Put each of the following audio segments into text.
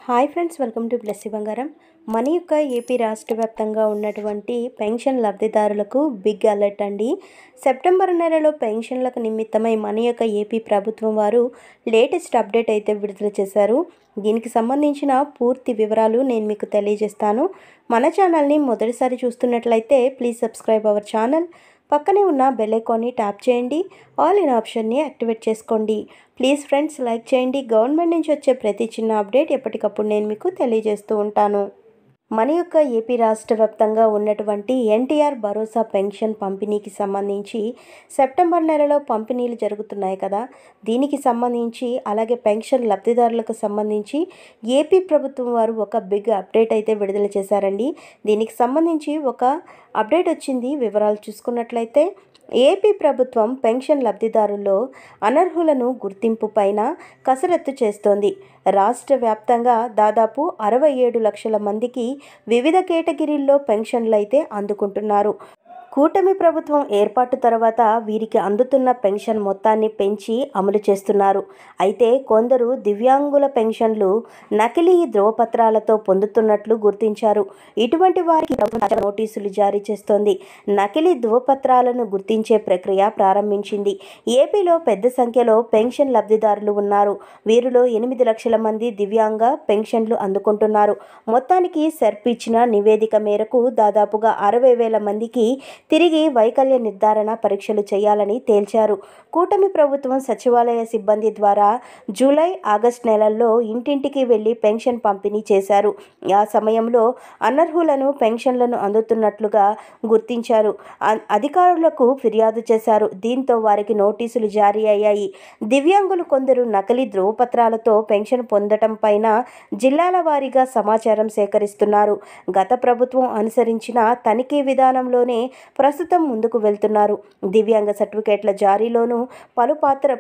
Hi friends, welcome to Blessy బంగారం. మన యొక్క ఏపీ రాష్ట్ర వ్యాప్తంగా ఉన్నటువంటి పెన్షన్ లబ్ధిదారులకు బిగ్ అలర్ట్ అండి. సెప్టెంబర్ నెలలో పెన్షన్లకు నిమిత్తమై మన యొక్క ఏపీ ప్రభుత్వం వారు లేటెస్ట్ అప్డేట్ అయితే విడుదల చేశారు. దీనికి సంబంధించిన పూర్తి వివరాలు నేను మీకు తెలియజేస్తాను. మన ఛానల్ని మొదటిసారి చూస్తున్నట్లయితే ప్లీజ్ సబ్స్క్రైబ్ అవర్ ఛానల్. పక్కనే ఉన్న బెల్ ఐకాన్ని ట్యాప్ చేయండి. ఆల్ ఇన్ ఆప్షన్ని యాక్టివేట్ చేసుకోండి. ప్లీజ్ ఫ్రెండ్స్, లైక్ చేయండి. గవర్నమెంట్ నుంచి వచ్చే ప్రతి చిన్న అప్డేట్ ఎప్పటికప్పుడు నేను మీకు తెలియజేస్తూ ఉంటాను. మన యొక్క ఏపీ రాష్ట్ర వ్యాప్తంగా ఉన్నటువంటి ఎన్టీఆర్ భరోసా పెన్షన్ పంపిణీకి సంబంధించి సెప్టెంబర్ నెలలో పంపిణీలు జరుగుతున్నాయి కదా. దీనికి సంబంధించి అలాగే పెన్షన్ లబ్ధిదారులకు సంబంధించి ఏపీ ప్రభుత్వం వారు ఒక బిగ్ అప్డేట్ అయితే విడుదల చేశారండి. దీనికి సంబంధించి ఒక అప్డేట్ వచ్చింది. వివరాలు చూసుకున్నట్లయితే ఏపీ ప్రభుత్వం పెన్షన్ లబ్ధిదారుల్లో అనర్హులను గుర్తింపు పైన కసరత్తు చేస్తోంది. రాష్ట్ర వ్యాప్తంగా దాదాపు 67 లక్షల మందికి వివిధ కేటగిరీల్లో పెన్షన్లు అయితే అందుకుంటున్నారు. కూటమి ప్రభుత్వం ఏర్పాటు తర్వాత వీరికి అందుతున్న పెన్షన్ మొత్తాన్ని పెంచి అమలు చేస్తున్నారు. అయితే కొందరు దివ్యాంగుల పెన్షన్లు నకిలీ ధ్రువపత్రాలతో పొందుతున్నట్లు గుర్తించారు. ఇటువంటి వారికి ప్రభుత్వం నోటీసులు జారీ చేస్తోంది. నకిలీ ధ్రువపత్రాలను గుర్తించే ప్రక్రియ ప్రారంభించింది. ఏపీలో పెద్ద సంఖ్యలో పెన్షన్ లబ్ధిదారులు ఉన్నారు. వీరిలో 8 లక్షల మంది దివ్యాంగ పెన్షన్లు అందుకుంటున్నారు. మొత్తానికి సెర్ప్ ఇచ్చిన నివేదిక మేరకు దాదాపుగా 60,000 మందికి తిరిగి వైకల్య నిర్ధారణ పరీక్షలు చేయాలని తేల్చారు. కూటమి ప్రభుత్వం సచివాలయ సిబ్బంది ద్వారా జూలై, ఆగస్టు నెలల్లో ఇంటింటికి వెళ్లి పెన్షన్ పంపిణీ చేశారు. ఆ సమయంలో అనర్హులను పెన్షన్లను అందుతున్నట్లుగా గుర్తించారు. అధికారులకు ఫిర్యాదు చేశారు. దీంతో వారికి నోటీసులు జారీ అయ్యాయి. దివ్యాంగులు కొందరు నకిలీ ధ్రువపత్రాలతో పెన్షన్ పొందటం పైన జిల్లాల వారీగా సమాచారం సేకరిస్తున్నారు. గత ప్రభుత్వం అనుసరించిన తనిఖీ విధానంలోనే ప్రస్తుతం ముందుకు వెళ్తున్నారు. దివ్యాంగ సర్టిఫికేట్ల జారీలోనూ పలు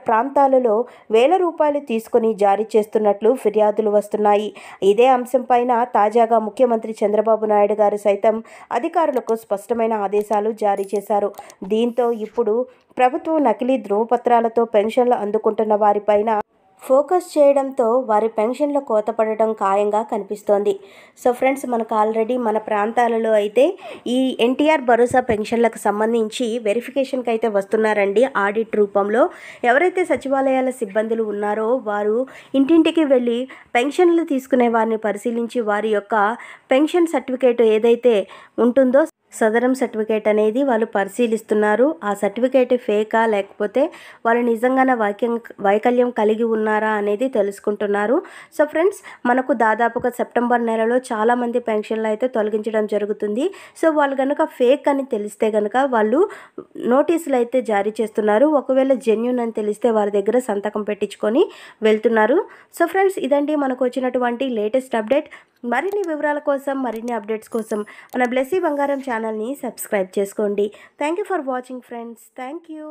ప్రాంతాలలో వేల రూపాయలు తీసుకుని జారీ చేస్తున్నట్లు ఫిర్యాదులు వస్తున్నాయి. ఇదే అంశంపైన తాజాగా ముఖ్యమంత్రి చంద్రబాబు నాయుడు గారు సైతం అధికారులకు స్పష్టమైన ఆదేశాలు జారీ చేశారు. దీంతో ఇప్పుడు ప్రభుత్వం నకిలీ ధ్రువపత్రాలతో పెన్షన్లు అందుకుంటున్న వారిపైన ఫోకస్ చేయడంతో వారి పెన్షన్ల కోత పడటం ఖాయంగా కనిపిస్తోంది. సో ఫ్రెండ్స్, మనకు ఆల్రెడీ మన ప్రాంతాలలో అయితే ఈ ఎన్టీఆర్ భరోసా పెన్షన్లకు సంబంధించి వెరిఫికేషన్కి అయితే వస్తున్నారండి. ఆడిట్ రూపంలో ఎవరైతే సచివాలయాల సిబ్బందులు ఉన్నారో వారు ఇంటింటికి వెళ్ళి పెన్షన్లు తీసుకునే వారిని పరిశీలించి వారి యొక్క పెన్షన్ సర్టిఫికేట్ ఏదైతే ఉంటుందో సదరం సర్టిఫికేట్ అనేది వాళ్ళు పరిశీలిస్తున్నారు. ఆ సర్టిఫికేట్ ఫేకా లేకపోతే వాళ్ళు నిజంగానే వైకల్యం కలిగి ఉన్నారా అనేది తెలుసుకుంటున్నారు. సో ఫ్రెండ్స్, మనకు దాదాపుగా సెప్టెంబర్ నెలలో చాలామంది పెన్షన్లు అయితే తొలగించడం జరుగుతుంది. సో వాళ్ళు కనుక ఫేక్ అని తెలిస్తే కనుక వాళ్ళు నోటీసులు అయితే జారీ చేస్తున్నారు. ఒకవేళ జెన్యూన్ అని తెలిస్తే వారి దగ్గర సంతకం పెట్టించుకొని వెళ్తున్నారు. సో ఫ్రెండ్స్, ఇదండి మనకు వచ్చినటువంటి లేటెస్ట్ అప్డేట్. మరిన్ని వివరాల కోసం, మరిన్ని అప్డేట్స్ కోసం మన బ్లెస్సీ బంగారం ఛానల్ని సబ్స్క్రైబ్ చేసుకోండి. Thank you for watching friends. Thank you.